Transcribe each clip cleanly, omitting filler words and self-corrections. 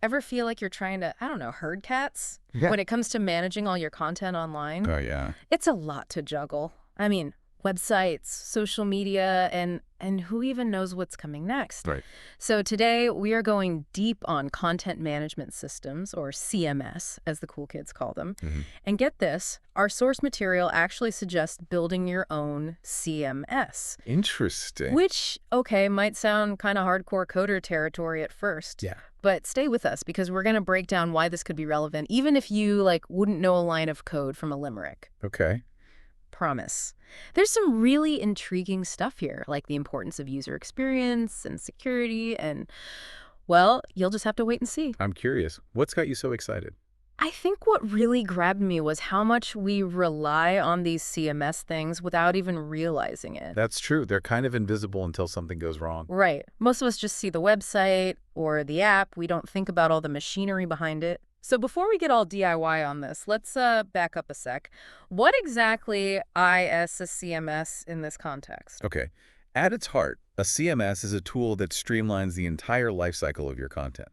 Ever feel like you're trying to, I don't know, herd cats? Yeah. When it comes to managing all your content online? Oh, yeah. It's a lot to juggle. I mean, websites, social media, and who even knows what's coming next. Right. So today we are going deep on content management systems, or CMS, as the cool kids call them. Mhm. And get this, our source material actually suggests building your own CMS. Interesting. Which, okay, might sound kind of hardcore coder territory at first. Yeah. But stay with us because we're going to break down why this could be relevant, even if you, wouldn't know a line of code from a limerick. Okay. Promise. There's some really intriguing stuff here, like the importance of user experience and security, and, well, you'll just have to wait and see. I'm curious. What's got you so excited? I think what really grabbed me was how much we rely on these CMS things without even realizing it. That's true. They're kind of invisible until something goes wrong. Right. Most of us just see the website or the app. We don't think about all the machinery behind it. So before we get all DIY on this, let's back up a sec. What exactly is a CMS in this context? Okay. At its heart, a CMS is a tool that streamlines the entire lifecycle of your content.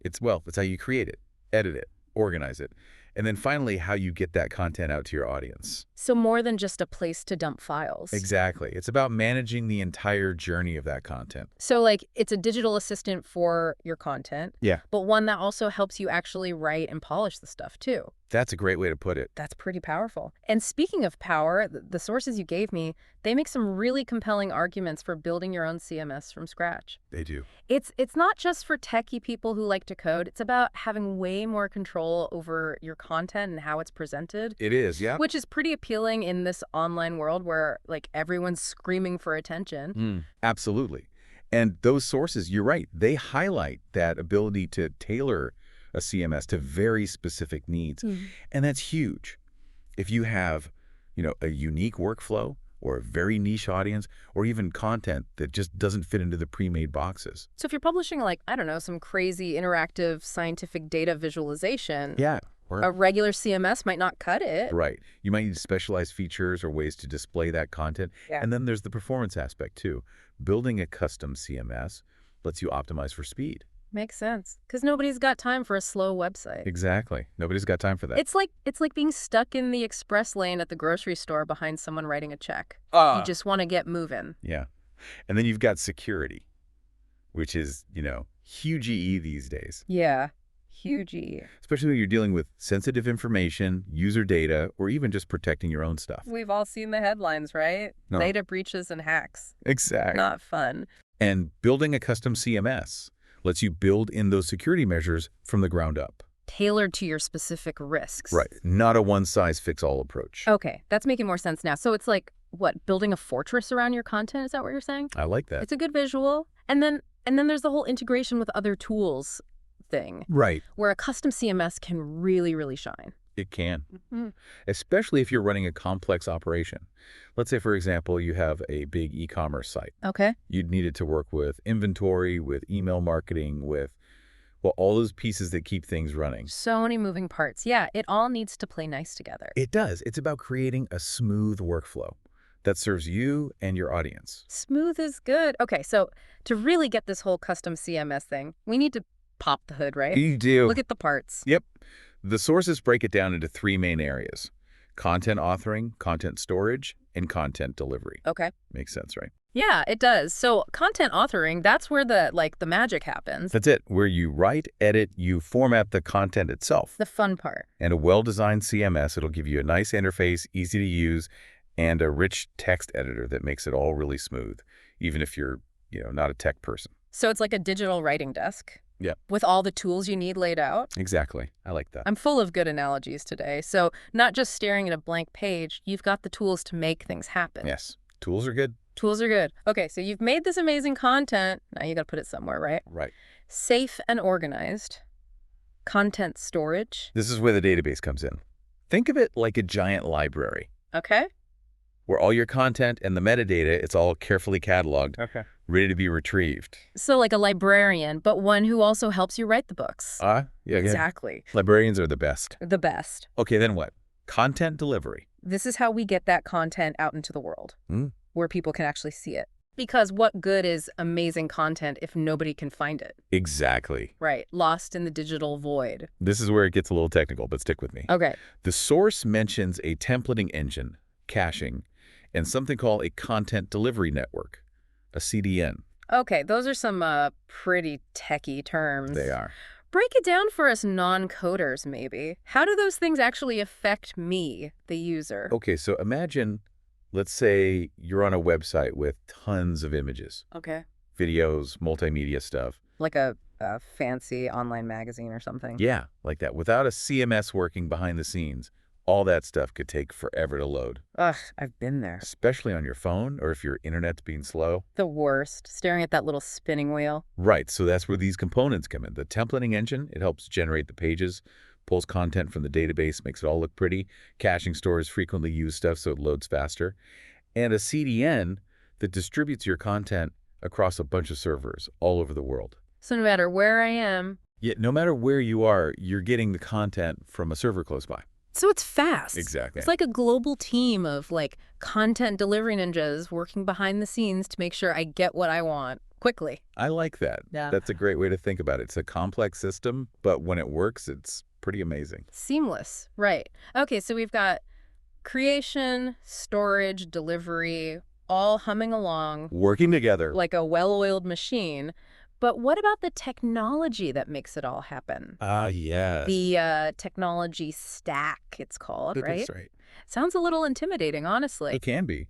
It's how you create it, edit it, organize it, and then finally how you get that content out to your audience. So more than just a place to dump files. Exactly. It's about managing the entire journey of that content. So it's a digital assistant for your content. Yeah. But one that also helps you actually write and polish the stuff too. That's a great way to put it. That's pretty powerful. And speaking of power, the sources you gave me, they make some really compelling arguments for building your own CMS from scratch. They do. It's not just for techie people who like to code. It's about having way more control over your content and how it's presented. It is, yeah. Which is pretty appealing in this online world where everyone's screaming for attention. Absolutely. And those sources, you're right, they highlight that ability to tailor a CMS to very specific needs. And that's huge. If you have, a unique workflow or a very niche audience or even content that just doesn't fit into the pre-made boxes. So if you're publishing I don't know, some crazy interactive scientific data visualization, Yeah. a regular CMS might not cut it. Right. You might need specialized features or ways to display that content. Yeah. And then there's the performance aspect too. Building a custom CMS lets you optimize for speed. Makes sense. Because nobody's got time for a slow website. Exactly. Nobody's got time for that. It's like being stuck in the express lane at the grocery store behind someone writing a check. You just want to get moving. Yeah. And then you've got security, which is, huge EE these days. Yeah. Huge. Especially when you're dealing with sensitive information, user data, or even just protecting your own stuff. We've all seen the headlines, right? No. Data breaches and hacks. Exactly. Not fun. And building a custom CMS lets you build in those security measures from the ground up. Tailored to your specific risks. Right. Not a one-size-fits-all approach. Okay, that's making more sense now. So it's building a fortress around your content? Is that what you're saying? I like that. It's a good visual. And then there's the whole integration with other tools thing. Right. Where a custom CMS can really, really shine. It can. Especially if you're running a complex operation. Let's say, for example, you have a big e-commerce site. Okay. You'd need it to work with inventory, with email marketing, with, all those pieces that keep things running. So many moving parts. Yeah, it all needs to play nice together. It does. It's about creating a smooth workflow that serves you and your audience. Smooth is good. Okay, so to really get this whole custom CMS thing, we need to pop the hood, right? You do. Look at the parts. Yep. The sources break it down into three main areas: content authoring, content storage, and content delivery. Okay. Makes sense, right? Yeah, it does. So content authoring, that's where the magic happens. That's it. Where you write, edit, you format the content itself. The fun part. And a well-designed CMS, it'll give you a nice interface, easy to use, and a rich text editor that makes it all really smooth, even if you're, not a tech person. So it's like a digital writing desk. Yeah. With all the tools you need laid out. Exactly. I like that. I'm full of good analogies today. So not just staring at a blank page, you've got the tools to make things happen. Yes. Tools are good. Tools are good. Okay, so you've made this amazing content. Now you got to put it somewhere, right? Right. Safe and organized. Content storage. This is where the database comes in. Think of it like a giant library. Okay. Where all your content and the metadata, it's all carefully cataloged, ready to be retrieved. So like a librarian, but one who also helps you write the books. Yeah. Exactly. Librarians are the best. The best. Okay, then what? Content delivery. This is how we get that content out into the world, where people can actually see it. Because what good is amazing content if nobody can find it? Exactly. Right. Lost in the digital void. This is where it gets a little technical, but stick with me. Okay. The source mentions a templating engine, caching, and something called a content delivery network, a CDN. Okay, those are some pretty techie terms. They are. Break it down for us non-coders, maybe. How do those things actually affect me, the user? Okay, so imagine, let's say you're on a website with tons of images, Okay. videos, multimedia stuff. Like a fancy online magazine or something. Yeah, like that. Without a CMS working behind the scenes, all that stuff could take forever to load, Ugh, I've been there. especially on your phone or if your internet's being slow. The worst. Staring at that little spinning wheel. Right, so that's where these components come in. The templating engine, it helps generate the pages, pulls content from the database, makes it all look pretty. Caching stores frequently use stuff so it loads faster. And a CDN that distributes your content across a bunch of servers all over the world. So no matter where I am. Yet no matter where you are, you're getting the content from a server close by. So it's fast. Exactly. It's like a global team of content delivery ninjas working behind the scenes to make sure I get what I want quickly. I like that. Yeah. That's a great way to think about it. It's a complex system, but when it works, it's pretty amazing. Seamless. Right. Okay, so we've got creation, storage, delivery, all humming along Working together. like a well-oiled machine. But what about the technology that makes it all happen? Ah, yes. The technology stack, it's called, right? That's right. Sounds a little intimidating, honestly. It can be.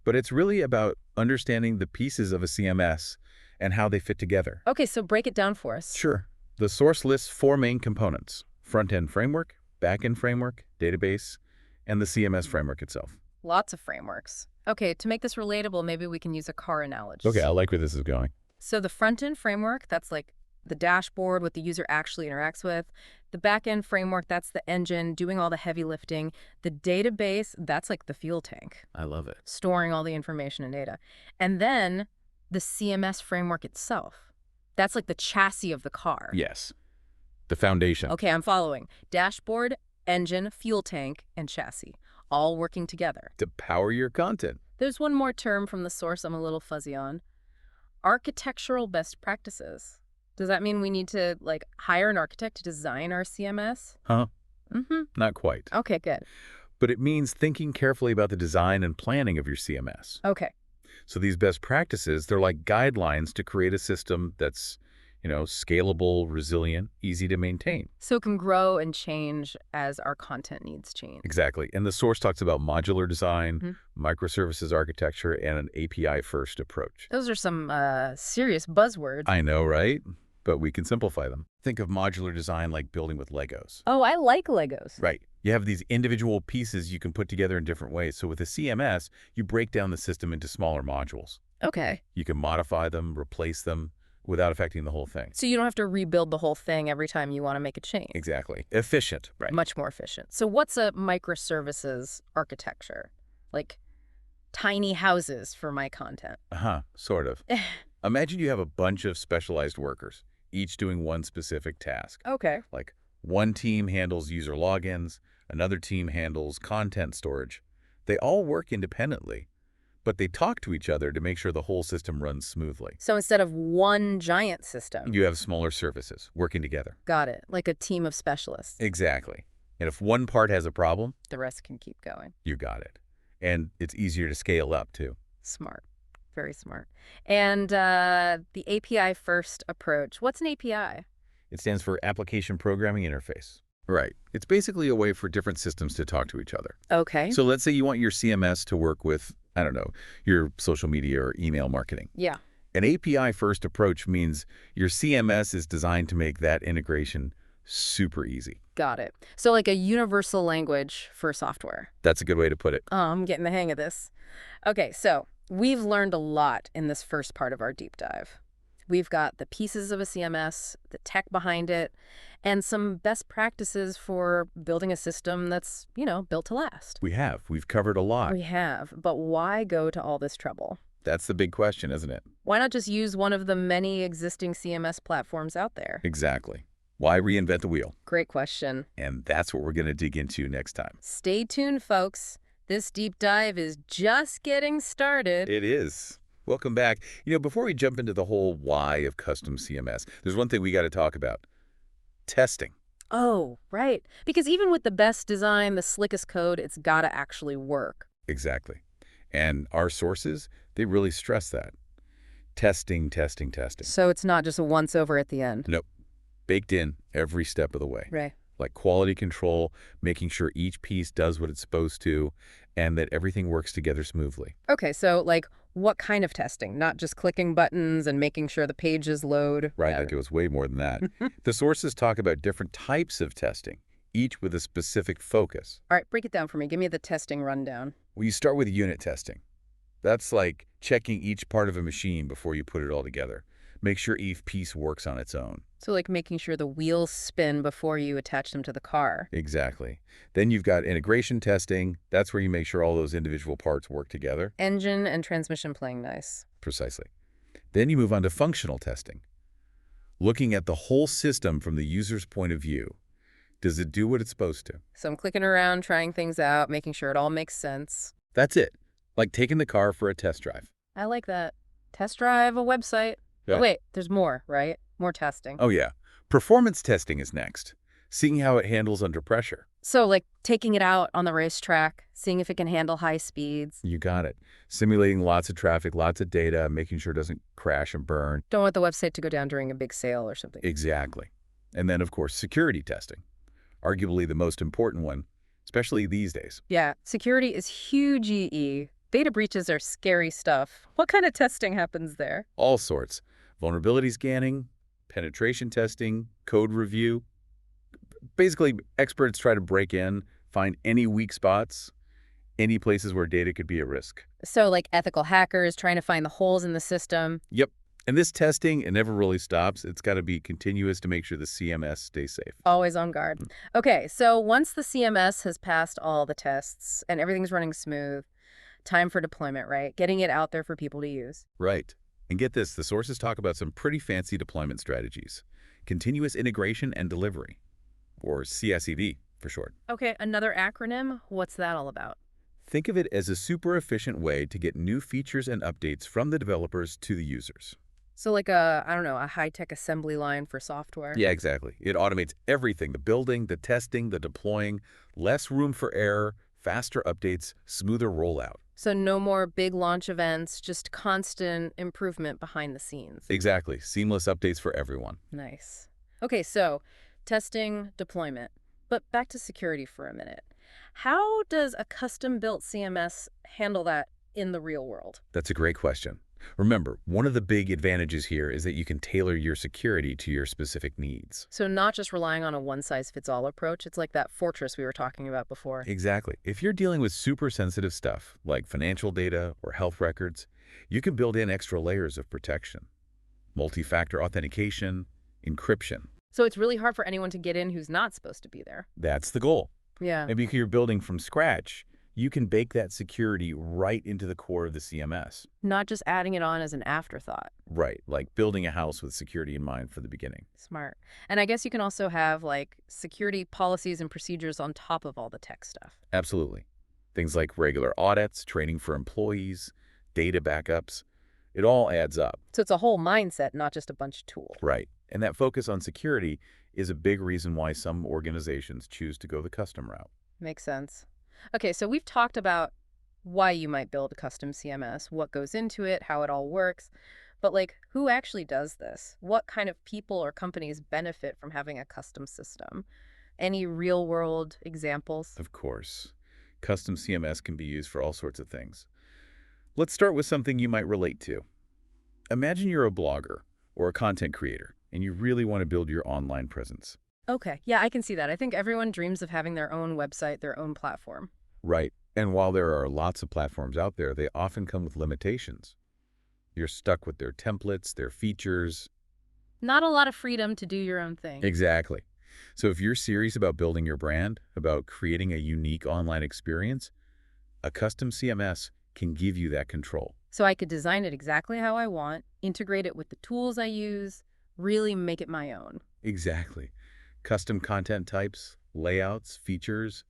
But it's really about understanding the pieces of a CMS and how they fit together. Okay, so break it down for us. Sure. The source lists 4 main components: front-end framework, back-end framework, database, and the CMS framework itself. Lots of frameworks. Okay, to make this relatable, maybe we can use a car analogy. Okay, I like where this is going. So the front-end framework, that's like the dashboard, what the user actually interacts with. The back-end framework, that's the engine doing all the heavy lifting. The database, that's like the fuel tank, I love it. storing all the information and data. And then the CMS framework itself, that's like the chassis of the car. Yes. The foundation. Okay, I'm following. Dashboard, engine, fuel tank, and chassis, all working together. To power your content. There's one more term from the source I'm a little fuzzy on. Architectural best practices. Does that mean we need to, hire an architect to design our CMS? Huh? Mm-hmm. Not quite. Okay, good. But it means thinking carefully about the design and planning of your CMS. Okay. So these best practices, they're like guidelines to create a system that's, scalable, resilient, easy to maintain. So it can grow and change as our content needs change. Exactly. And the source talks about modular design, Mm-hmm. microservices architecture, and an API-first approach. Those are some serious buzzwords. I know, right? But we can simplify them. Think of modular design like building with Legos. Oh, I like Legos. Right. You have these individual pieces you can put together in different ways. So with a CMS, you break down the system into smaller modules. Okay. You can modify them, replace them without affecting the whole thing. So you don't have to rebuild the whole thing every time you want to make a change. Exactly. Efficient. Right. Much more efficient. So what's a microservices architecture? Like tiny houses for my content. Sort of. Imagine you have a bunch of specialized workers, each doing one specific task. Okay. Like one team handles user logins, another team handles content storage. They all work independently, but they talk to each other to make sure the whole system runs smoothly. So instead of one giant system. You have smaller services working together. Got it. Like a team of specialists. Exactly. And if one part has a problem, The rest can keep going. you got it. And it's easier to scale up, too. Smart. Very smart. And the API first approach. What's an API? It stands for Application Programming Interface. Right. It's basically a way for different systems to talk to each other. Okay. So let's say you want your CMS to work with, I don't know, your social media or email marketing. Yeah. An API-first approach means your CMS is designed to make that integration super easy. Got it. So like a universal language for software. That's a good way to put it. Oh, I'm getting the hang of this. Okay, so we've learned a lot in this first part of our deep dive. We've got the pieces of a CMS, the tech behind it, and some best practices for building a system that's, built to last. We've covered a lot. We have, but why go to all this trouble? That's the big question, isn't it? Why not just use one of the many existing CMS platforms out there? Exactly. Why reinvent the wheel? Great question. And that's what we're going to dig into next time. Stay tuned, folks. This deep dive is just getting started. It is. Welcome back. Before we jump into the whole why of custom CMS, there's one thing we got to talk about. Testing. Oh, right. Because even with the best design, the slickest code, it's got to actually work. Exactly. And our sources, they really stress that. Testing, testing, testing. So it's not just a once-over at the end. Nope. Baked in every step of the way. Right. Like quality control, making sure each piece does what it's supposed to, and that everything works together smoothly. Okay, so like what kind of testing? Not just clicking buttons and making sure the pages load. Right, Got like it was way more than that. The sources talk about different types of testing, each with a specific focus. All right, break it down for me. Give me the testing rundown. Well, you start with unit testing. That's like checking each part of a machine before you put it all together. Make sure each piece works on its own. So like making sure the wheels spin before you attach them to the car. Exactly. Then you've got integration testing. That's where you make sure all those individual parts work together. Engine and transmission playing nice. Precisely. Then you move on to functional testing. Looking at the whole system from the user's point of view. Does it do what it's supposed to? So I'm clicking around, trying things out, making sure it all makes sense. That's it. Like taking the car for a test drive. I like that. Test drive a website. Yeah. Oh, wait, there's more, right? More testing. Oh, yeah. Performance testing is next. Seeing how it handles under pressure. So like taking it out on the racetrack, seeing if it can handle high speeds. You got it. Simulating lots of traffic, lots of data, making sure it doesn't crash and burn. Don't want the website to go down during a big sale or something. Exactly. And then, of course, security testing. Arguably the most important one, especially these days. Yeah, security is huge EE. Data breaches are scary stuff. What kind of testing happens there? All sorts. Vulnerability scanning, penetration testing, code review. Basically, experts try to break in, find any weak spots, any places where data could be at risk. So like ethical hackers trying to find the holes in the system. Yep. And this testing, it never really stops. It's got to be continuous to make sure the CMS stays safe. Always on guard. Okay, so once the CMS has passed all the tests and everything's running smooth, time for deployment, right? Getting it out there for people to use. Right. And get this, the sources talk about some pretty fancy deployment strategies. Continuous integration and delivery, or CSED for short. Okay, another acronym. What's that all about? Think of it as a super efficient way to get new features and updates from the developers to the users. So like a, I don't know, a high-tech assembly line for software? Yeah, exactly. It automates everything, the building, the testing, the deploying, less room for error, faster updates, smoother rollout. So no more big launch events, just constant improvement behind the scenes. Exactly. Seamless updates for everyone. Nice. Okay, so testing, deployment. But back to security for a minute. How does a custom-built CMS handle that in the real world? That's a great question. Remember, one of the big advantages here is that you can tailor your security to your specific needs. So not just relying on a one-size-fits-all approach. It's like that fortress we were talking about before. Exactly. If you're dealing with super sensitive stuff, like financial data or health records, you can build in extra layers of protection. Multi-factor authentication, encryption. So it's really hard for anyone to get in who's not supposed to be there. That's the goal. Yeah. And because you're building from scratch, you can bake that security right into the core of the CMS. Not just adding it on as an afterthought. Right, like building a house with security in mind for the beginning. Smart. And I guess you can also have like security policies and procedures on top of all the tech stuff. Absolutely. Things like regular audits, training for employees, data backups. It all adds up. So it's a whole mindset, not just a bunch of tools. Right. And that focus on security is a big reason why some organizations choose to go the custom route. Makes sense. Okay, so we've talked about why you might build a custom CMS, what goes into it, how it all works. But like, who actually does this? What kind of people or companies benefit from having a custom system? Any real-world examples? Of course. Custom CMS can be used for all sorts of things. Let's start with something you might relate to. Imagine you're a blogger or a content creator, and you really want to build your online presence. Okay, yeah, I can see that. I think everyone dreams of having their own website, their own platform. Right. And while there are lots of platforms out there, they often come with limitations. You're stuck with their templates, their features. Not a lot of freedom to do your own thing. Exactly. So if you're serious about building your brand, about creating a unique online experience, a custom CMS can give you that control. So I could design it exactly how I want, integrate it with the tools I use, really make it my own. Exactly. Custom content types, layouts, features,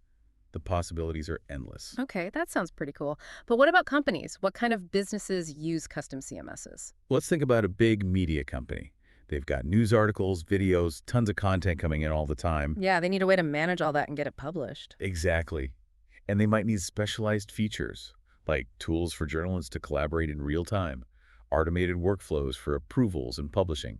the possibilities are endless. Okay, that sounds pretty cool. But what about companies? What kind of businesses use custom CMSs? Let's think about a big media company. They've got news articles, videos, tons of content coming in all the time. Yeah, they need a way to manage all that and get it published. Exactly. And they might need specialized features, like tools for journalists to collaborate in real time, automated workflows for approvals and publishing,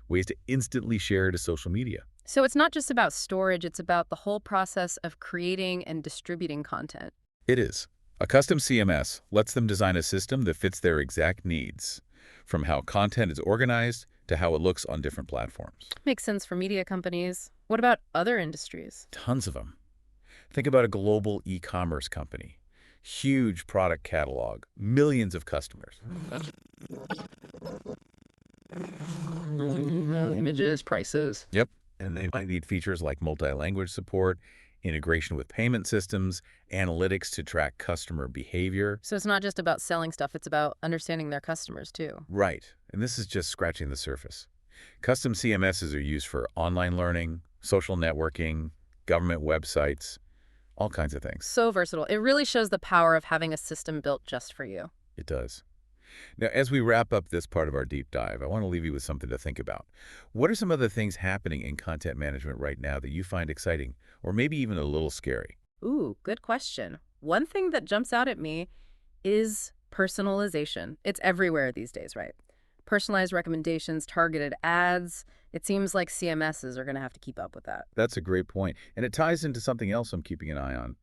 ways to instantly share to social media. So it's not just about storage, it's about the whole process of creating and distributing content. It is. A custom CMS lets them design a system that fits their exact needs, from how content is organized to how it looks on different platforms. Makes sense for media companies. What about other industries? Tons of them. Think about a global e-commerce company. Huge product catalog, millions of customers. Images, prices. Yep. And they might need features like multi-language support, integration with payment systems, analytics to track customer behavior. So it's not just about selling stuff, it's about understanding their customers too. Right. And this is just scratching the surface. Custom CMSs are used for online learning, social networking, government websites, all kinds of things. So versatile. It really shows the power of having a system built just for you. It does. Now, as we wrap up this part of our deep dive, I want to leave you with something to think about. What are some other things happening in content management right now that you find exciting, or maybe even a little scary? Ooh, good question. One thing that jumps out at me is personalization. It's everywhere these days, right? Personalized recommendations, targeted ads. It seems like CMSs are going to have to keep up with that. That's a great point. And it ties into something else I'm keeping an eye on.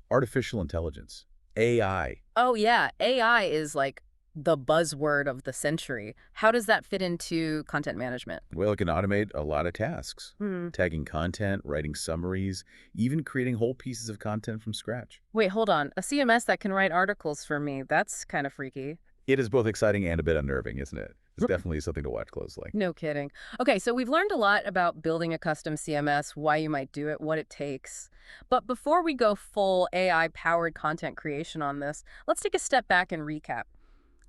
Artificial intelligence. AI. Oh, yeah. AI is like the buzzword of the century. How does that fit into content management? Well, it can automate a lot of tasks. Tagging content, writing summaries, even creating whole pieces of content from scratch. Wait, hold on. A CMS that can write articles for me. That's kind of freaky. It is both exciting and a bit unnerving, isn't it? It's definitely something to watch closely. No kidding. Okay, so we've learned a lot about building a custom CMS, why you might do it, what it takes. But before we go full AI-powered content creation on this, let's take a step back and recap.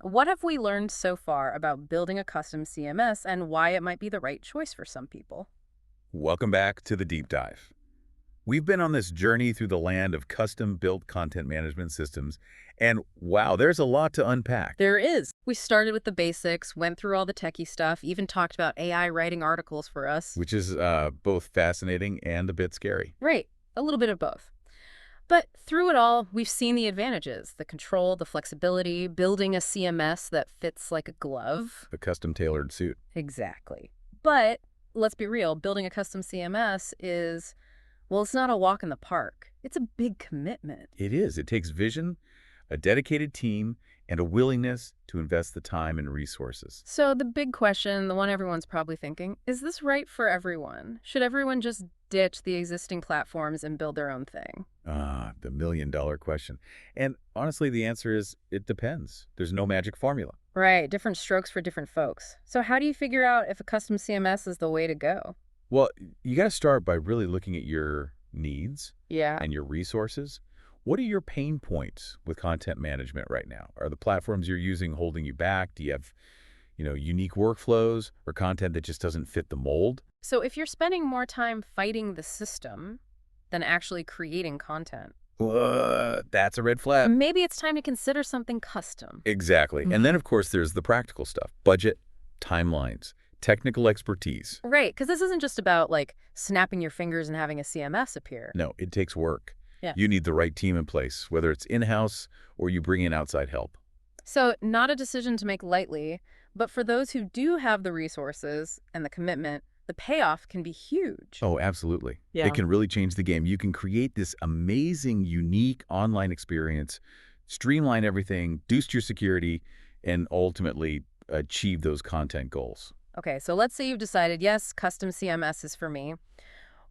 What have we learned so far about building a custom CMS and why it might be the right choice for some people? Welcome back to the deep dive. We've been on this journey through the land of custom-built content management systems, and wow, there's a lot to unpack. There is. We started with the basics, went through all the techie stuff, even talked about AI writing articles for us. Which is both fascinating and a bit scary. Right, a little bit of both. But through it all, we've seen the advantages, the control, the flexibility, building a CMS that fits like a glove. A custom-tailored suit. Exactly. But let's be real, building a custom CMS is, well, it's not a walk in the park. It's a big commitment. It is. It takes vision, a dedicated team, and a willingness to invest the time and resources. So the big question, the one everyone's probably thinking, is this right for everyone? Should everyone just ditch the existing platforms and build their own thing? Ah, the million-dollar question. And honestly, the answer is it depends. There's no magic formula. Right, different strokes for different folks. So how do you figure out if a custom CMS is the way to go? Well, you got to start by really looking at your needs Yeah. and your resources. What are your pain points with content management right now? Are the platforms you're using holding you back? Do you have, unique workflows or content that just doesn't fit the mold? So if you're spending more time fighting the system than actually creating content, That's a red flag. maybe it's time to consider something custom. Exactly. And then, of course, there's the practical stuff. Budget, timelines, technical expertise. Right, because this isn't just about like snapping your fingers and having a CMS appear. No, it takes work. Yeah. You need the right team in place, whether it's in-house or you bring in outside help. So not a decision to make lightly, but for those who do have the resources and the commitment, the payoff can be huge. Oh, absolutely. Yeah. It can really change the game. You can create this amazing, unique online experience, streamline everything, boost your security, and ultimately achieve those content goals. Okay, so let's say you've decided, yes, custom CMS is for me.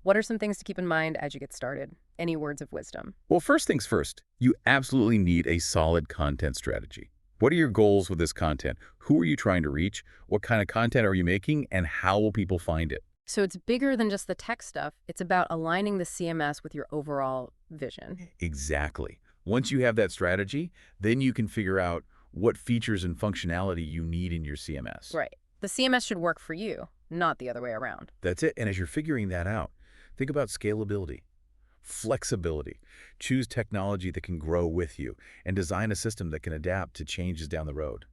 What are some things to keep in mind as you get started? Any words of wisdom? Well, first things first, you absolutely need a solid content strategy. What are your goals with this content? Who are you trying to reach? What kind of content are you making? And how will people find it? So it's bigger than just the tech stuff. It's about aligning the CMS with your overall vision. Exactly. Once you have that strategy, then you can figure out what features and functionality you need in your CMS. Right. The CMS should work for you, not the other way around. That's it. And as you're figuring that out, think about scalability. Flexibility. Choose technology that can grow with you and design a system that can adapt to changes down the road.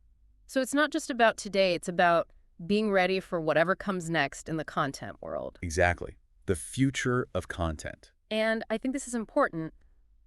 So it's not just about today, it's about being ready for whatever comes next in the content world. Exactly. The future of content. And I think this is important.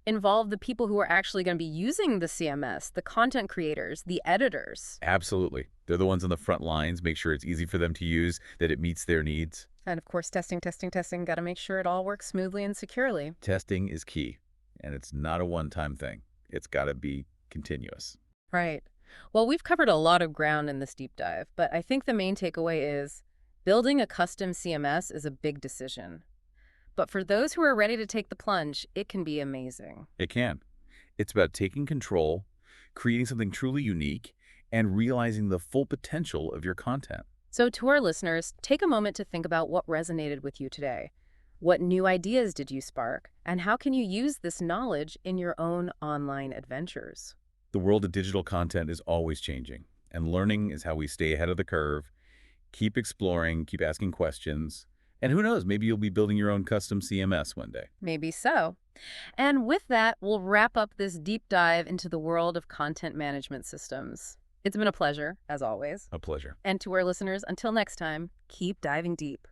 Involve the people who are actually going to be using the CMS, the content creators, the editors. Absolutely. They're the ones on the front lines. Make sure it's easy for them to use, that it meets their needs. And of course, testing, testing, testing. Got to make sure it all works smoothly and securely. Testing is key, and it's not a one-time thing. It's got to be continuous. Right. Well, we've covered a lot of ground in this deep dive, but I think the main takeaway is building a custom CMS is a big decision. But for those who are ready to take the plunge, it can be amazing. It can. It's about taking control, creating something truly unique, and realizing the full potential of your content. So to our listeners, take a moment to think about what resonated with you today. What new ideas did you spark? And how can you use this knowledge in your own online adventures? The world of digital content is always changing, and learning is how we stay ahead of the curve. Keep exploring, keep asking questions, and who knows, maybe you'll be building your own custom CMS one day. Maybe so. And with that, we'll wrap up this deep dive into the world of content management systems. It's been a pleasure, as always. A pleasure. And to our listeners, until next time, keep diving deep.